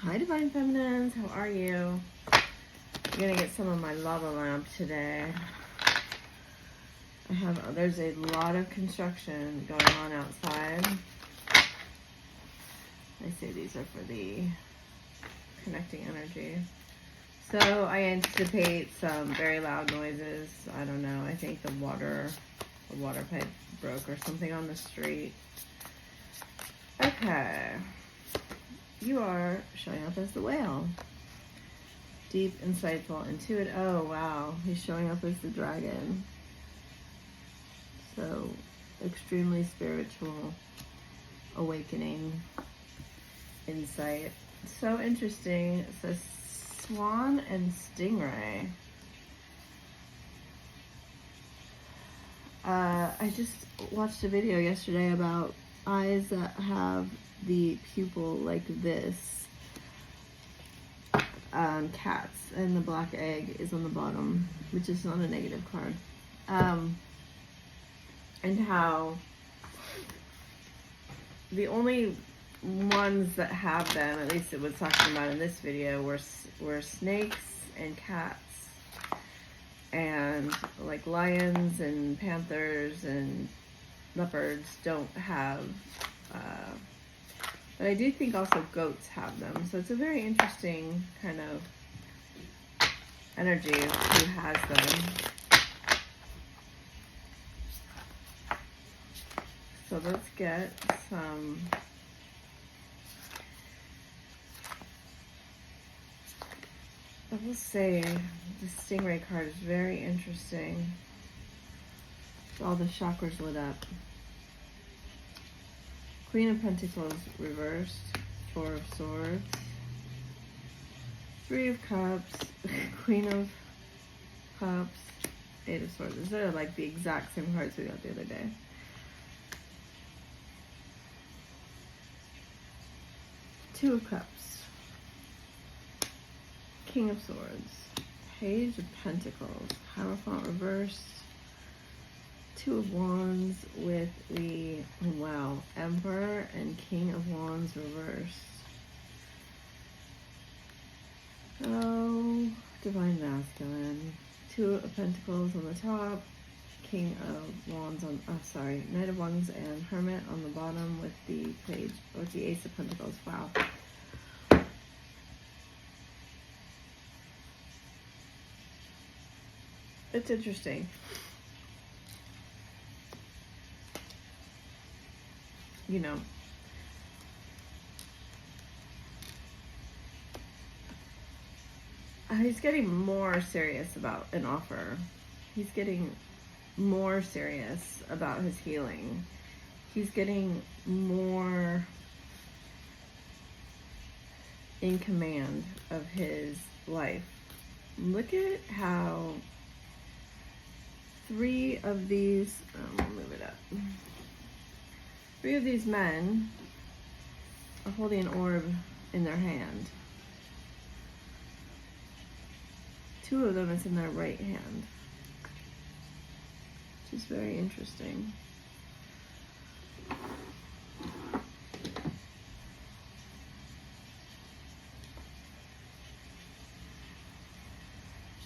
Hi Divine Feminines, how are you? I'm gonna get some of my lava lamp today. There's a lot of construction going on outside. I say these are for the connecting energy. So I anticipate some very loud noises. I don't know, I think the water pipe broke or something on the street. Okay. You are showing up as the whale. Deep, insightful, intuitive. Oh, wow. He's showing up as the dragon. So, extremely spiritual, awakening, insight. So interesting. It says swan and stingray. I just watched a video yesterday about eyes that have the pupil like this on cats, and the black egg is on the bottom, which is not a negative card, and how the only ones that have them, at least it was talking about in this video, were snakes and cats, and like lions and panthers and leopards don't have but I do think also goats have them. So it's a very interesting kind of energy of who has them. So let's get some I will say the stingray card is very interesting. All the chakras lit up. Queen of Pentacles reversed, Four of Swords, Three of Cups, Queen of Cups, Eight of Swords. These are like the exact same cards we got the other day. Two of Cups, King of Swords, Page of Pentacles, Hierophant reversed, Two of Wands with the, wow, Emperor and King of Wands reversed. Oh, Divine Masculine. Two of Pentacles on the top, King of Wands on, Knight of Wands and Hermit on the bottom with the Page, with the Ace of Pentacles. Wow. It's interesting. You know, he's getting more serious about an offer. He's getting more serious about his healing. He's getting more in command of his life. Look at how three of these, I'll move it up. Three of these men are holding an orb in their hand. Two of them is in their right hand, which is very interesting.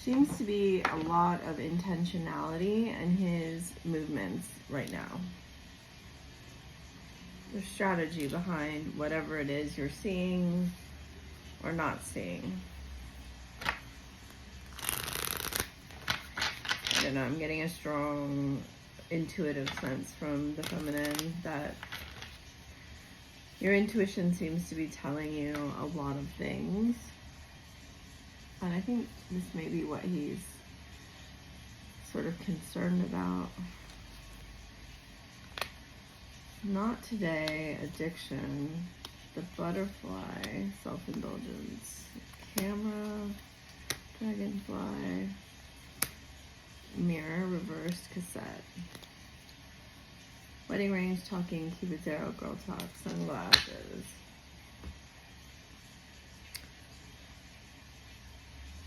Seems to be a lot of intentionality in his movements right now. There's strategy behind whatever it is you're seeing or not seeing. I don't know, I'm getting a strong intuitive sense from the feminine that your intuition seems to be telling you a lot of things. And I think this may be what he's sort of concerned about. Not today, addiction, the butterfly, self-indulgence, camera, dragonfly, mirror, reversed cassette, wedding rings, talking, Cupid's arrow, girl talk, sunglasses.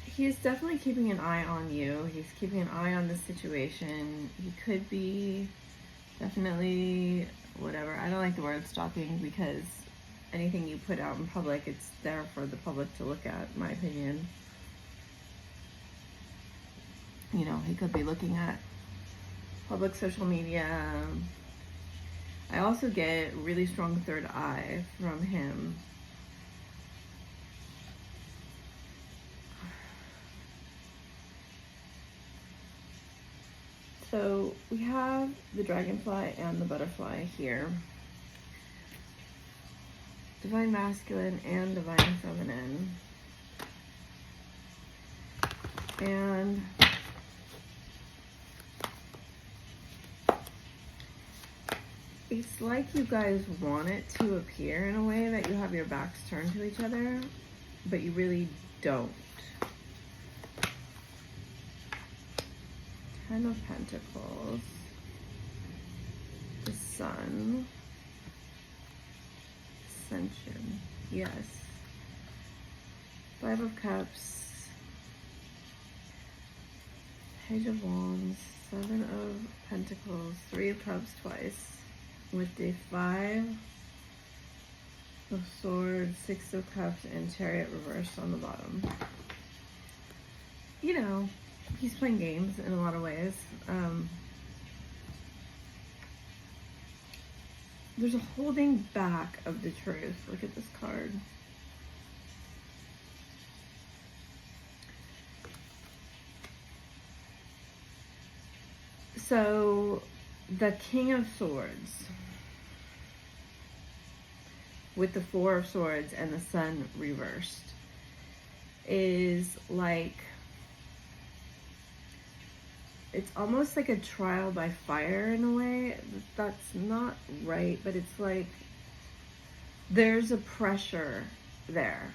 He's definitely keeping an eye on you. He's keeping an eye on the situation. He could be definitely whatever. I don't like the word stalking because anything you put out in public, it's there for the public to look at, in my opinion. You know, he could be looking at public social media. I also get really strong third eye from him. So we have the dragonfly and the butterfly here. Divine masculine and divine feminine. And it's like you guys want it to appear in a way that you have your backs turned to each other, but you really don't. Ten of Pentacles, the Sun, Ascension, yes, Five of Cups, Page of Wands, Seven of Pentacles, Three of Cups twice, with the Five of Swords, Six of Cups, and Chariot reversed on the bottom. You know, he's playing games in a lot of ways. There's a holding back of the truth. Look at this card. So, the King of Swords with the Four of Swords and the Sun reversed is like, it's almost like a trial by fire in a way. That's not right, but it's like there's a pressure there.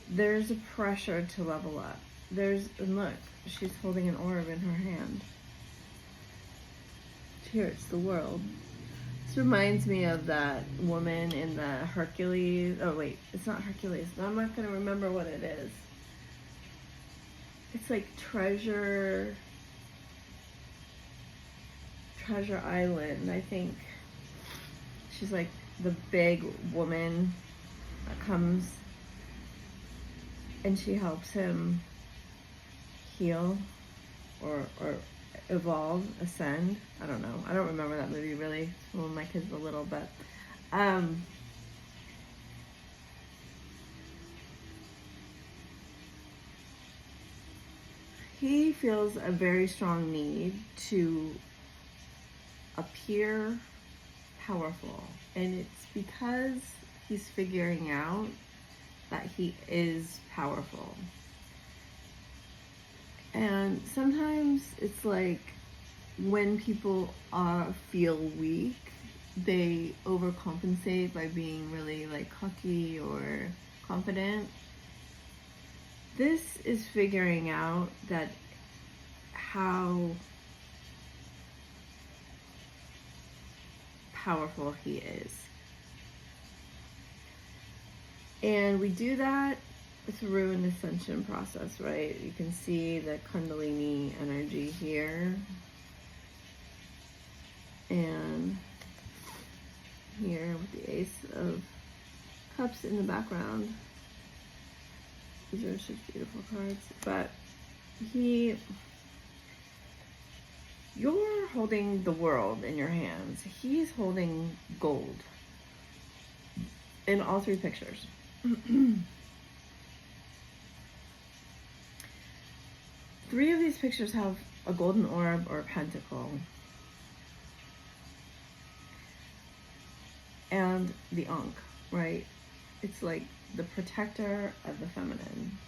There's a pressure to level up. And look, she's holding an orb in her hand. Here, it's the world. This reminds me of that woman in the Hercules. Oh wait, it's not Hercules. I'm not going to remember what it is. It's like Treasure Island, I think. She's like the big woman that comes and she helps him heal or evolve, ascend. I don't know. I don't remember that movie really. When my kids were little, but he feels a very strong need to appear powerful, and it's because he's figuring out that he is powerful. And sometimes it's like when people feel weak, they overcompensate by being really like cocky or confident. This is figuring out that how powerful he is. And we do that through an ascension process, right? You can see the Kundalini energy here. And here with the Ace of Cups in the background. These are such beautiful cards. But you're holding the world in your hands. He's holding gold in all three pictures. Three of these pictures have a golden orb or a pentacle. And the Ankh, right? It's like the protector of the feminine.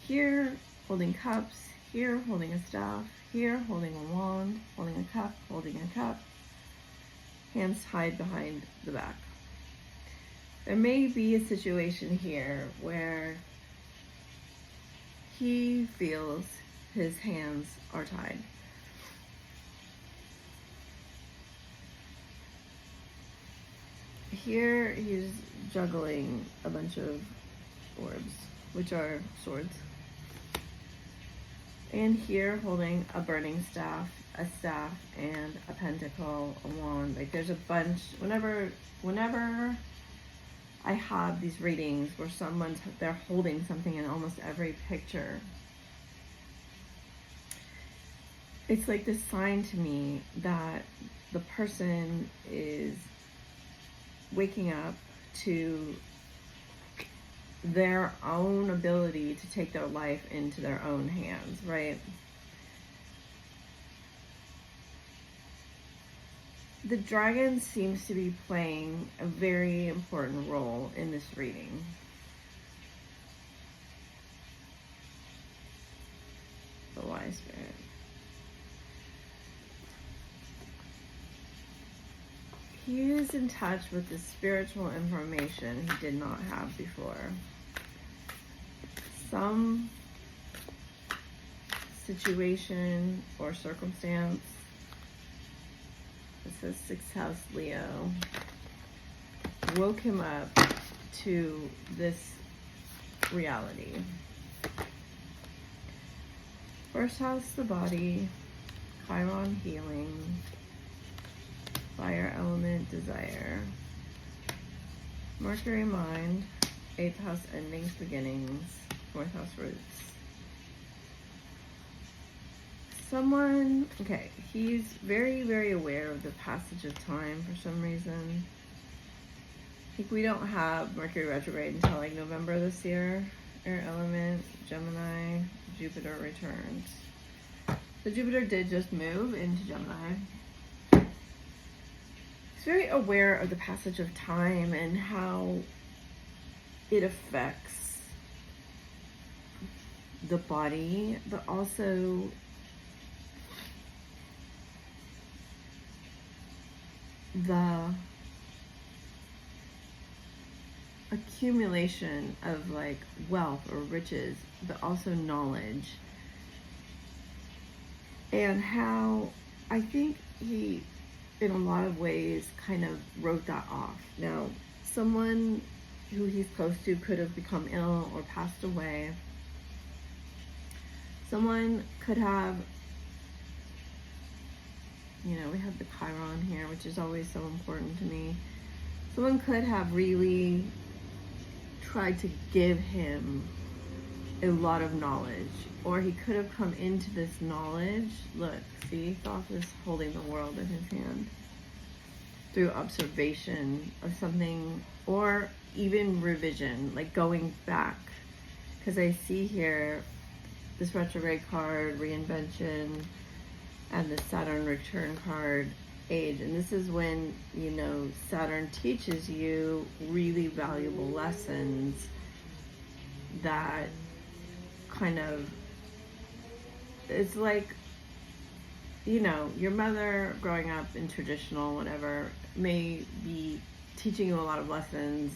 Here, holding cups. Here, holding a staff. Here, holding a wand. Holding a cup. Holding a cup. Hands tied behind the back. There may be a situation here where he feels his hands are tied. Here he's juggling a bunch of orbs, which are swords. And here holding a burning staff, a staff and a pentacle, a wand. Like there's a bunch, whenever I have these readings where they're holding something in almost every picture, it's like this sign to me that the person is waking up to their own ability to take their life into their own hands, right? The dragon seems to be playing a very important role in this reading. The wise spirit. He is in touch with the spiritual information he did not have before. Some situation or circumstance, it says 6th house Leo, woke him up to this reality. 1st house, the body, Chiron, healing, fire element, desire, Mercury, mind, 8th house, endings, beginnings, 4th house, roots. Someone, okay, he's very, very aware of the passage of time for some reason. I think we don't have Mercury retrograde until like November this year. Air element, Gemini, Jupiter returns. So Jupiter did just move into Gemini. He's very aware of the passage of time and how it affects the body, but also the accumulation of like wealth or riches, but also knowledge. And how I think he, in a lot of ways, kind of wrote that off. Now, someone who he's close to could have become ill or passed away. Someone could have, you know, we have the Chiron here, which is always so important to me. Someone could have really tried to give him a lot of knowledge, or he could have come into this knowledge. Look, see, Thoth is holding the world in his hand through observation of something, or even revision, like going back. Because I see here this retrograde card, reinvention, and the Saturn return card, age. And this is when, you know, Saturn teaches you really valuable lessons that kind of, it's like, you know, your mother growing up in traditional whatever may be teaching you a lot of lessons,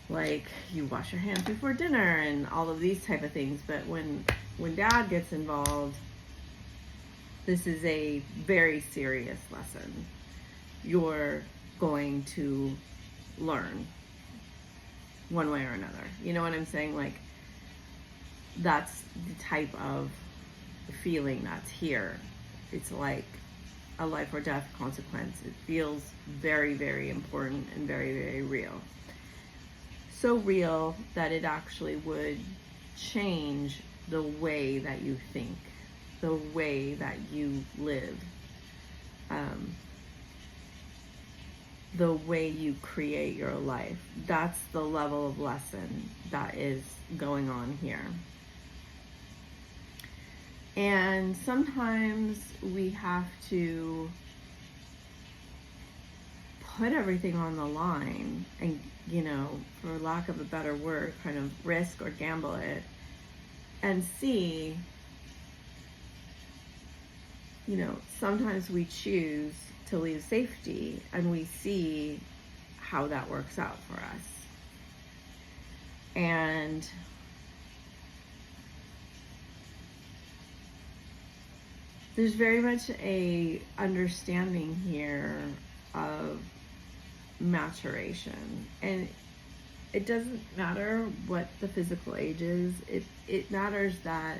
like you wash your hands before dinner and all of these type of things. But when dad gets involved, this is a very serious lesson you're going to learn one way or another. You know what I'm saying? Like, that's the type of feeling that's here. It's like a life or death consequence. It feels very, very important and very, very real. So real that it actually would change the way that you think, the way that you live, the way you create your life. That's the level of lesson that is going on here. And sometimes we have to put everything on the line and, you know, for lack of a better word, kind of risk or gamble it and see, you know, sometimes we choose to leave safety and we see how that works out for us. And there's very much a understanding here of maturation, and it doesn't matter what the physical age is. It matters that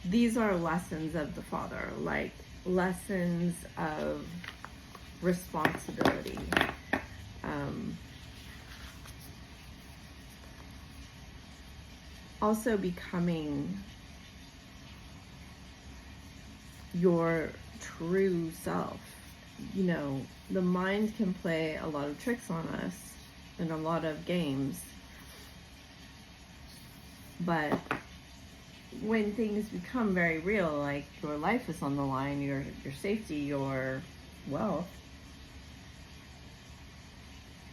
these are lessons of the Father, like lessons of responsibility. Also becoming your true self. You know, the mind can play a lot of tricks on us and a lot of games, but when things become very real, like your life is on the line, your safety, your wealth,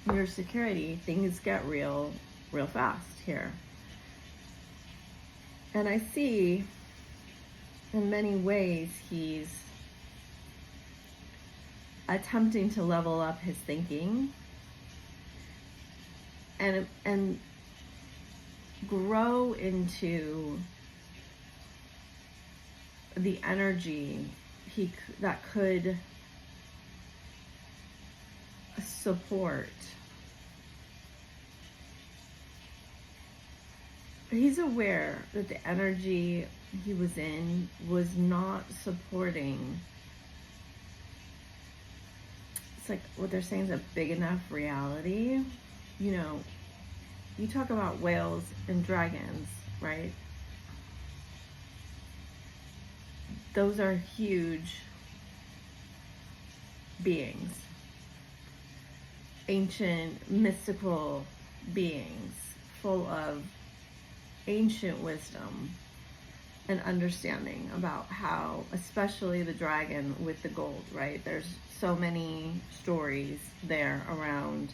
your security, things get real fast here. And I see in many ways he's attempting to level up his thinking and grow into the energy that could support. He's aware that the energy he was in was not supporting. It's like what they're saying is a big enough reality. You know, you talk about whales and dragons, right? Those are huge beings, ancient, mystical beings, full of ancient wisdom and understanding about how, especially the dragon with the gold, right? There's so many stories there around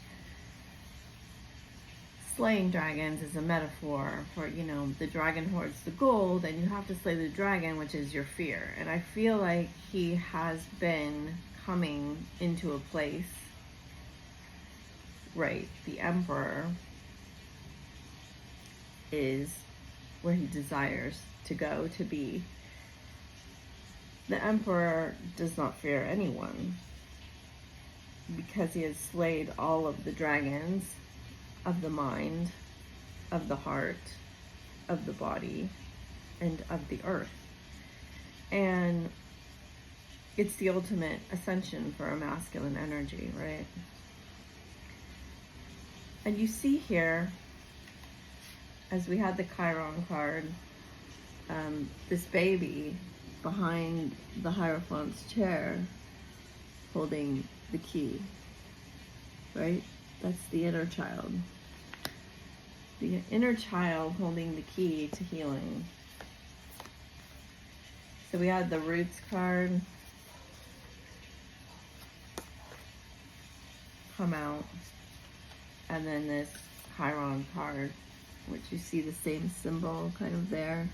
slaying dragons as a metaphor for, you know, the dragon hoards the gold and you have to slay the dragon, which is your fear. And I feel like he has been coming into a place, right? The Emperor is where he desires to go to be. The Emperor does not fear anyone because he has slayed all of the dragons of the mind, of the heart, of the body, and of the earth. And it's the ultimate ascension for a masculine energy, right? And you see here, as we had the Chiron card, this baby behind the Hierophant's chair holding the key, right? That's the inner child. The inner child holding the key to healing. So we had the Roots card come out, and then this Chiron card, which you see the same symbol kind of there.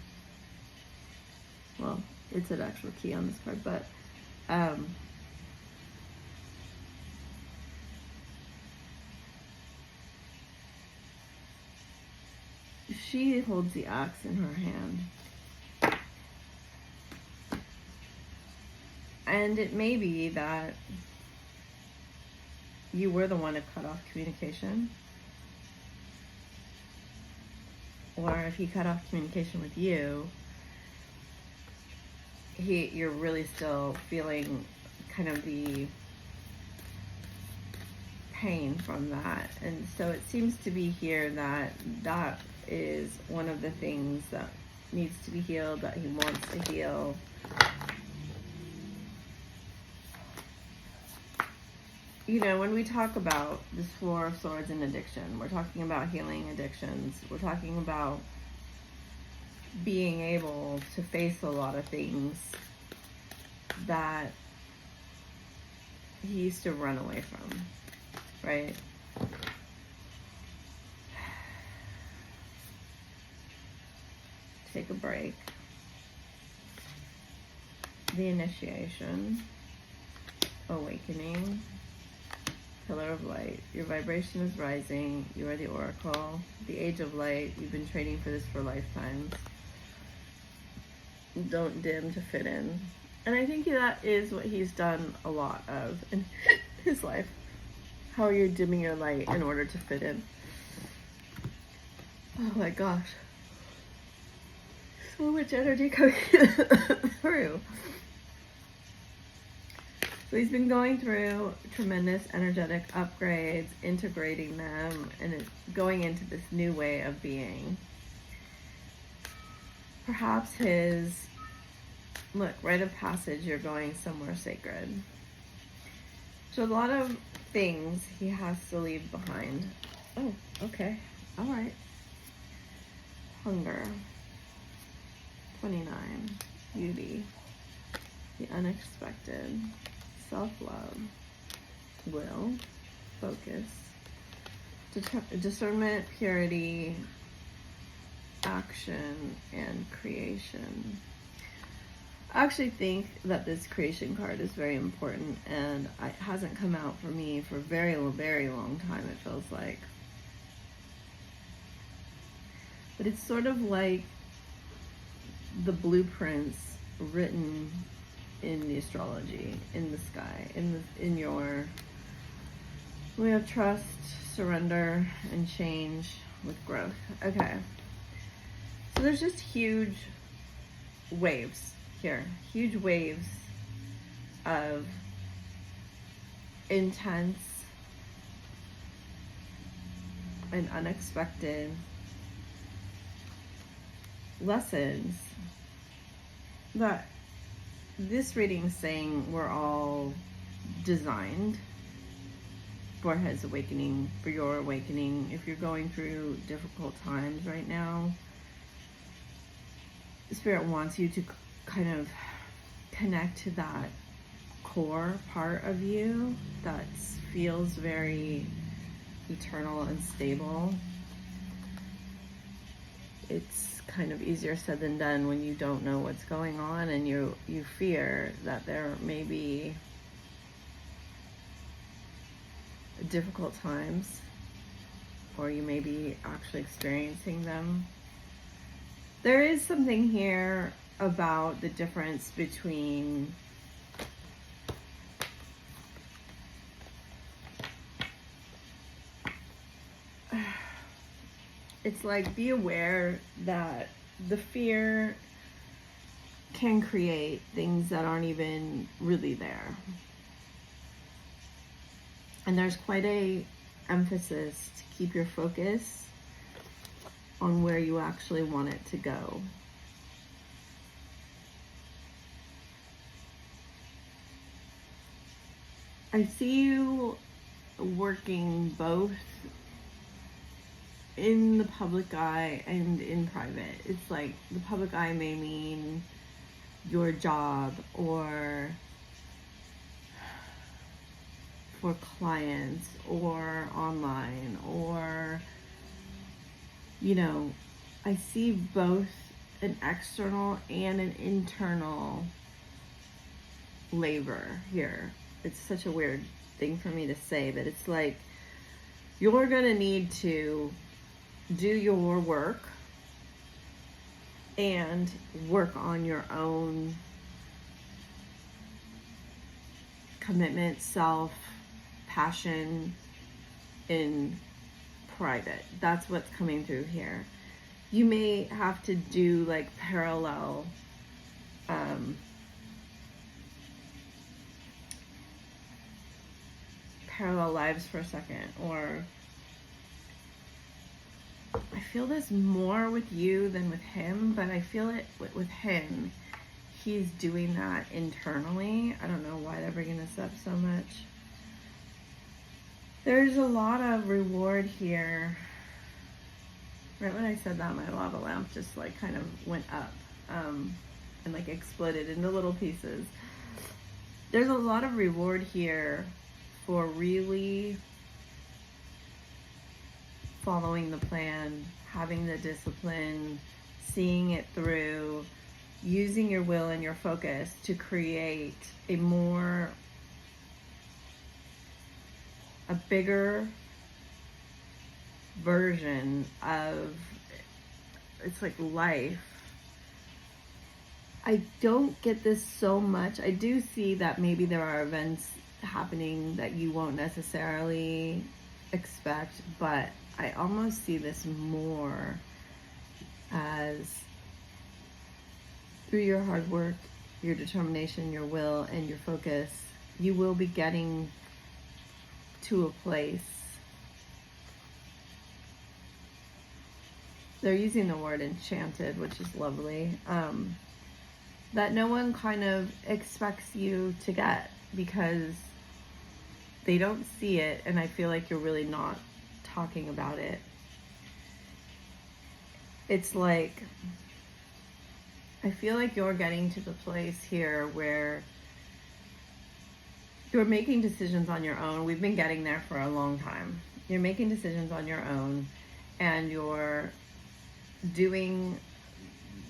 Well, it's an actual key on this card, but she holds the axe in her hand. And it may be that you were the one to cut off communication. Or if he cut off communication with you, you're really still feeling kind of the pain from that. And so it seems to be here that that is one of the things that needs to be healed, that he wants to heal. You know, when we talk about this Four of Swords and addiction, we're talking about healing addictions. We're talking about being able to face a lot of things that he used to run away from, right? Take a break. The initiation, awakening, pillar of light. Your vibration is rising. You are the oracle. The age of light. You've been training for this for lifetimes. Don't dim to fit in. And I think that is what he's done a lot of in his life. How you're dimming your light in order to fit in. Oh my gosh. So much energy coming through. So he's been going through tremendous energetic upgrades, integrating them, and going into this new way of being. Perhaps his, look, rite of passage, you're going somewhere sacred. So a lot of things he has to leave behind. Oh, okay. All right. Hunger. 29. Beauty. The unexpected. Self-love. Will. Focus. Discernment, purity, action, and creation. I actually think that this creation card is very important, and it hasn't come out for me for a very, very long time, it feels like. But it's sort of like the blueprints written in the astrology, in the sky, in your, we have trust, surrender, and change with growth. Okay. So there's just huge waves here, huge waves of intense and unexpected lessons that this reading is saying we're all designed for his awakening, for your awakening. If you're going through difficult times right now, Spirit wants you to kind of connect to that core part of you that feels very eternal and stable. It's kind of easier said than done when you don't know what's going on and you fear that there may be difficult times, or you may be actually experiencing them. There is something here about the difference between it's like, be aware that the fear can create things that aren't even really there. And there's quite a emphasis to keep your focus on where you actually want it to go. I see you working both in the public eye and in private. It's like the public eye may mean your job or for clients or online, or, you know, I see both an external and an internal labor here. It's such a weird thing for me to say, but it's like you're gonna need to do your work and work on your own commitment, self, passion in private. That's what's coming through here. You may have to do like parallel lives for a second, or I feel this more with you than with him, but I feel it with him. He's doing that internally. I don't know why they're bringing this up so much. There's a lot of reward here. Right when I said that, my lava lamp just like kind of went up and like exploded into little pieces. There's a lot of reward here for really following the plan, having the discipline, seeing it through, using your will and your focus to create a bigger version of, it's like life. I don't get this so much. I do see that maybe there are events happening that you won't necessarily expect, but I almost see this more as through your hard work, your determination, your will, and your focus, you will be getting to a place. They're using the word enchanted, which is lovely, that no one kind of expects you to get, because they don't see it, and I feel like you're really not talking about it. It's like, I feel like you're getting to the place here where you're making decisions on your own. We've been getting there for a long time. You're making decisions on your own, and you're doing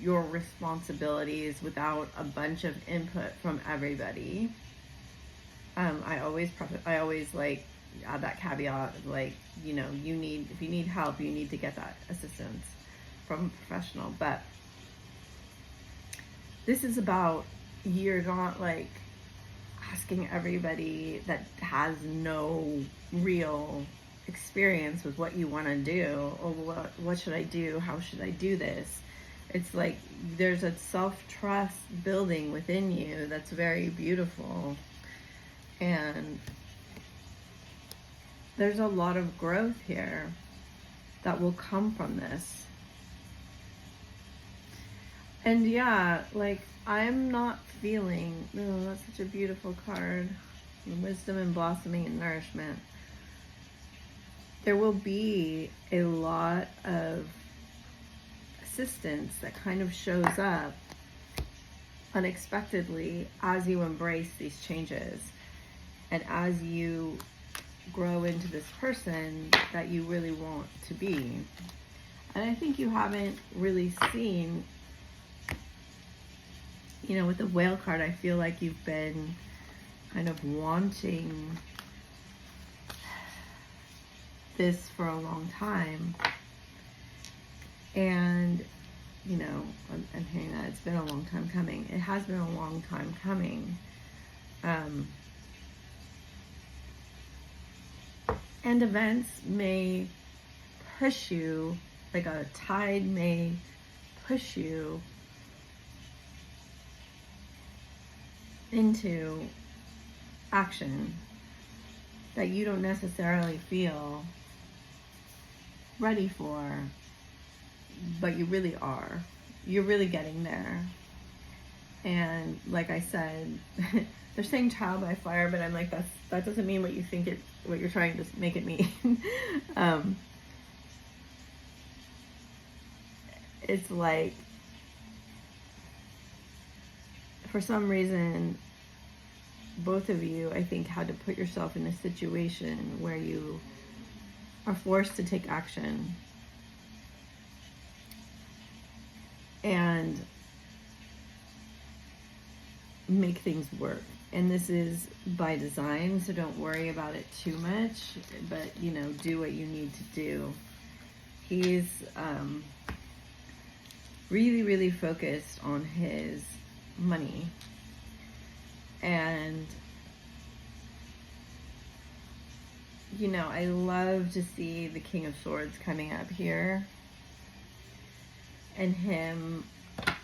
your responsibilities without a bunch of input from everybody. I always like add that caveat of, like, you know, if you need help, you need to get that assistance from a professional. But this is about, you're not like asking everybody that has no real experience with what you want to do, or what should I do, how should I do this. It's like there's a self-trust building within you that's very beautiful, and there's a lot of growth here that will come from this. And yeah, like, I'm not feeling, oh, that's such a beautiful card, wisdom and blossoming and nourishment. There will be a lot of assistance that kind of shows up unexpectedly as you embrace these changes, and as you grow into this person that you really want to be. And I think you haven't really seen, you know, with the whale card, I feel like you've been kind of wanting this for a long time. And, you know, I'm hearing that it's been a long time coming. It has been a long time coming. And events may push you, like a tide may push you into action that you don't necessarily feel ready for, but you really are. You're really getting there. And like I said, they're saying trial by fire, but I'm like, that doesn't mean what you think it, what you're trying to make it mean. It's like, for some reason, both of you, I think, had to put yourself in a situation where you are forced to take action. And make things work. And this is by design, so don't worry about it too much, but, you know, do what you need to do. He's really, really focused on his money. And, you know, I love to see the King of Swords coming up here, and him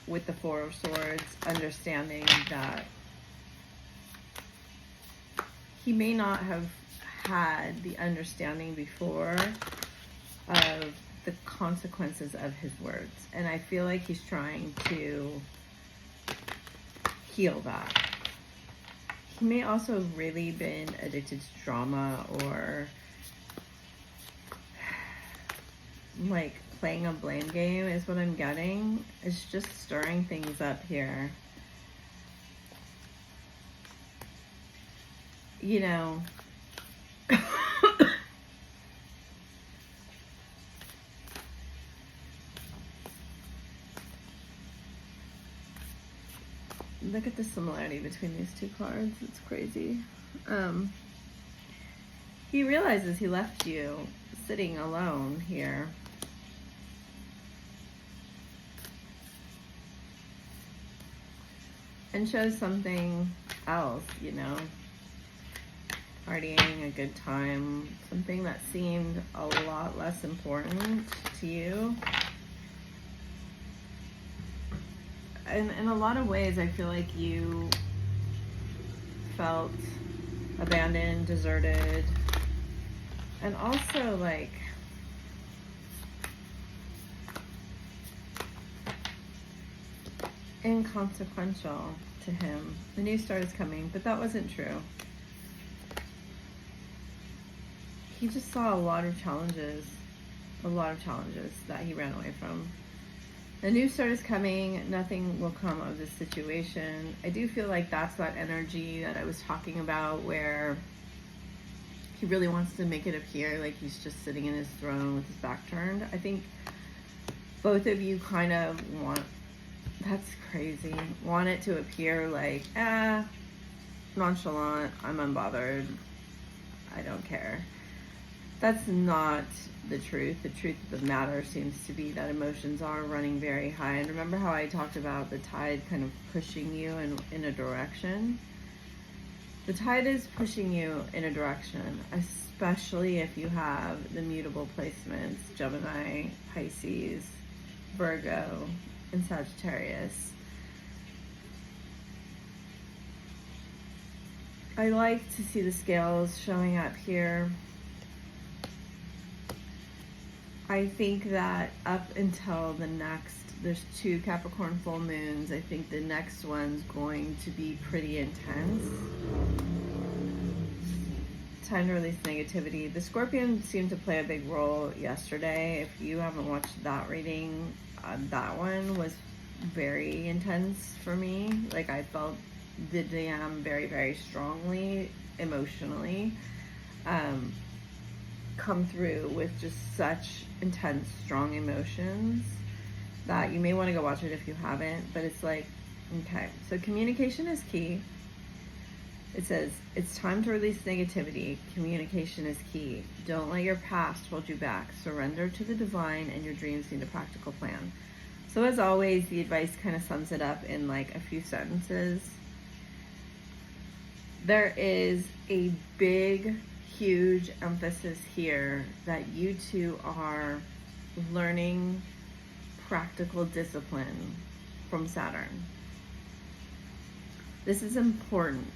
with the Four of Swords, understanding that he may not have had the understanding before of the consequences of his words. And I feel like he's trying to heal that. He may also have really been addicted to drama, or like playing a blame game is what I'm getting. It's just stirring things up here. You know, look at the similarity between these two cards. It's crazy. He realizes he left you sitting alone here. And chose something else, you know. Partying, a good time, something that seemed a lot less important to you. in a lot of ways, I feel like you felt abandoned, deserted, and also like inconsequential to him. The new start is coming, but that wasn't true. He just saw a lot of challenges that he ran away from. The new start is coming. Nothing will come of this situation. I do feel like that's that energy that I was talking about, where he really wants to make it appear like he's just sitting in his throne with his back turned. I think both of you kind of that's crazy, want it to appear like, nonchalant, I'm unbothered, I don't care. That's not the truth. The truth of the matter seems to be that emotions are running very high. And remember how I talked about the tide kind of pushing you in a direction? The tide is pushing you in a direction, especially if you have the mutable placements, Gemini, Pisces, Virgo, and Sagittarius. I like to see the scales showing up here. I think that up until the next, there's 2 Capricorn full moons. I think the next one's going to be pretty intense. Time to release negativity. The Scorpion seemed to play a big role yesterday. If you haven't watched that reading, that one was very intense for me. Like, I felt the damn very, very strongly emotionally come through with just such intense, strong emotions that you may want to go watch it if you haven't. But it's like, okay, so communication is key. It says, it's time to release negativity. Communication is key. Don't let your past hold you back. Surrender to the divine, and your dreams need a practical plan. So as always, the advice kind of sums it up in like a few sentences. There is a big, huge emphasis here that you two are learning practical discipline from Saturn. This is important.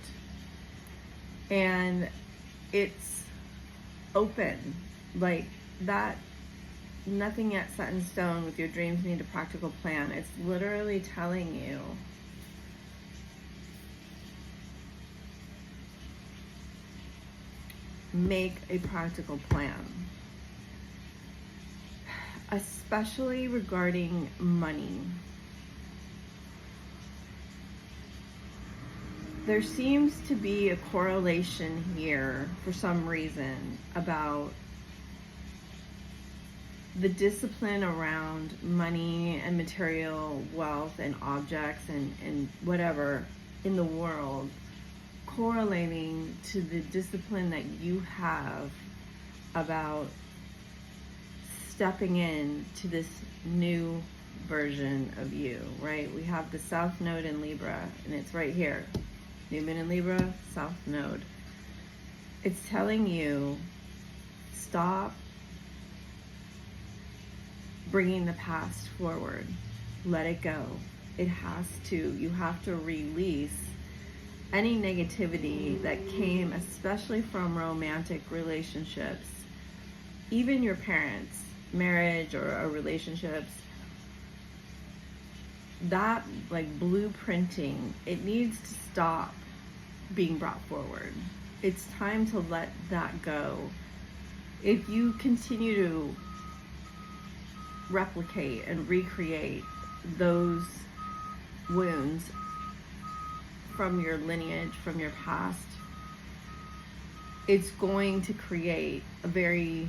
And it's open, like that, nothing yet set in stone with your dreams need a practical plan. It's literally telling you make a practical plan, especially regarding money. There seems to be a correlation here for some reason about the discipline around money and material wealth and objects and whatever in the world, correlating to the discipline that you have about stepping in to this new version of you, right? We have the South Node in Libra, and it's right here. New Moon in Libra, South Node. It's telling you, stop bringing the past forward. Let it go. It has to. You have to release any negativity that came, especially from romantic relationships, even your parents, marriage or relationships. That like blueprinting, it needs to stop being brought forward. It's time to let that go. If you continue to replicate and recreate those wounds from your lineage, from your past, it's going to create a very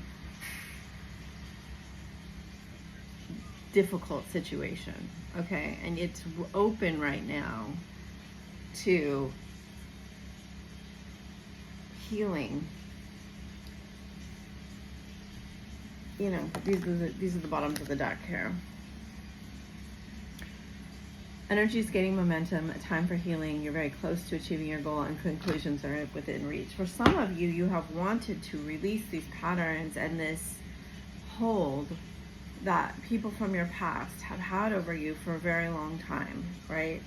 difficult situation, okay? And it's open right now to healing. You know, these are the bottoms of the deck here. Energy is gaining momentum, a time for healing. You're very close to achieving your goal, and conclusions are within reach. For some of you, you have wanted to release these patterns and this hold that people from your past have had over you for a very long time, right?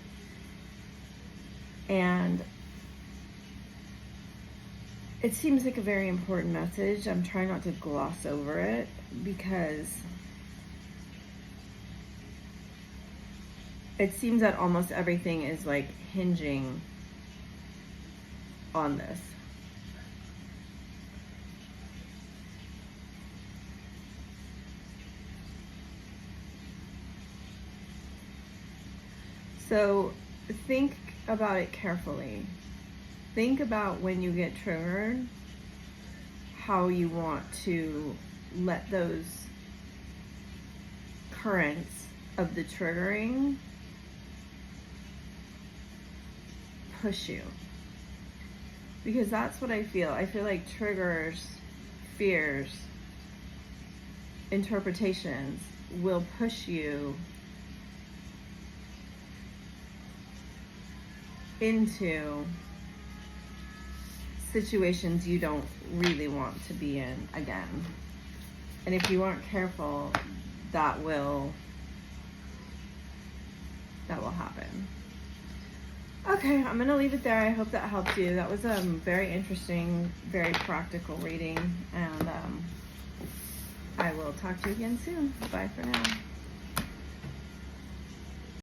And it seems like a very important message. I'm trying not to gloss over it because it seems that almost everything is like hinging on this. So think about it carefully. Think about when you get triggered, how you want to let those currents of the triggering push you. Because that's what I feel. I feel like triggers, fears, interpretations will push you into situations you don't really want to be in again. And if you aren't careful, that will happen. Okay, I'm gonna leave it there. I hope that helped you. That was a very interesting, very practical reading, and I will talk to you again soon. Bye for now.